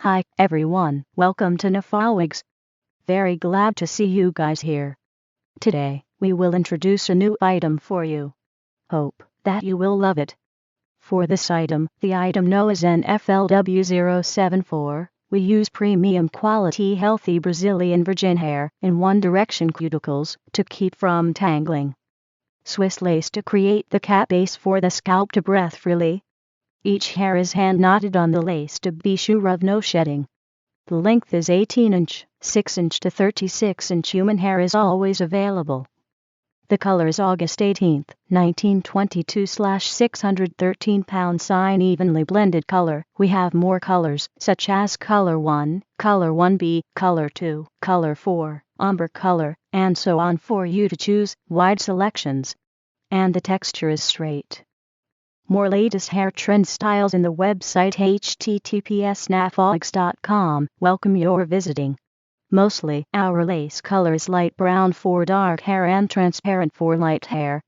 Hi everyone, welcome to NFLW-074 Wigs. Very glad to see you guys here. Today, we will introduce a new item for you. Hope that you will love it. For this item, the item known as NFLW-074, we use premium quality healthy Brazilian virgin hair in one direction cuticles to keep from tangling. Swiss lace to create the cap base for the scalp to breathe freely. Each hair is hand knotted on the lace to be sure of no shedding. The length is 18 inch, 6 inch to 36 inch. Human hair is always available. The color is August 18, 1922/613 pound sign evenly blended color. We have more colors such as color 1, color 1B, color 2, color 4, umber color, and so on for you to choose. Wide selections. And the texture is straight. More latest hair trend styles in the website https://nflw-074.com. Welcome your visiting. Mostly, our lace color is light brown for dark hair and transparent for light hair.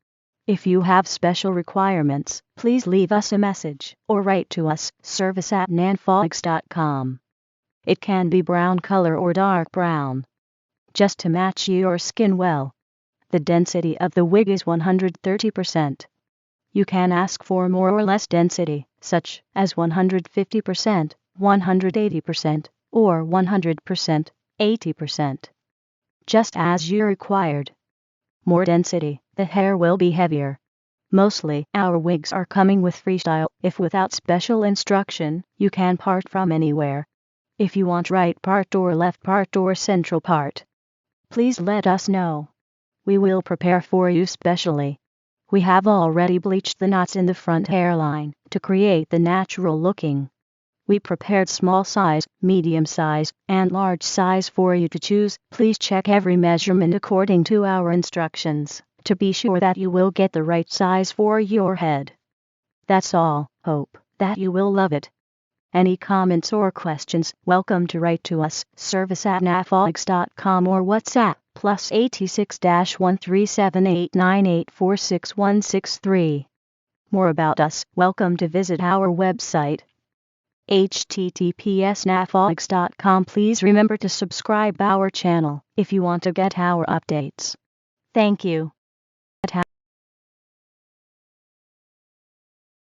If you have special requirements, please leave us a message or write to us, service@nflw-074.com. It can be brown color or dark brown. Just to match your skin well. The density of the wig is 130%. You can ask for more or less density, such as 150%, 180%, or 100%, 80%. Just as you required. More density, the hair will be heavier. Mostly, our wigs are coming with freestyle. If without special instruction, you can part from anywhere. If you want right part or left part or central part, please let us know. We will prepare for you specially. We have already bleached the knots in the front hairline to create the natural looking. We prepared small size, medium size, and large size for you to choose. Please check every measurement according to our instructions to be sure that you will get the right size for your head. That's all. Hope that you will love it. Any comments or questions, welcome to write to us, service@nflw-074.com or WhatsApp, +86-13789846163. More about us, welcome to visit our website, https://nflw-074.com. Please remember to subscribe our channel if you want to get our updates. Thank you.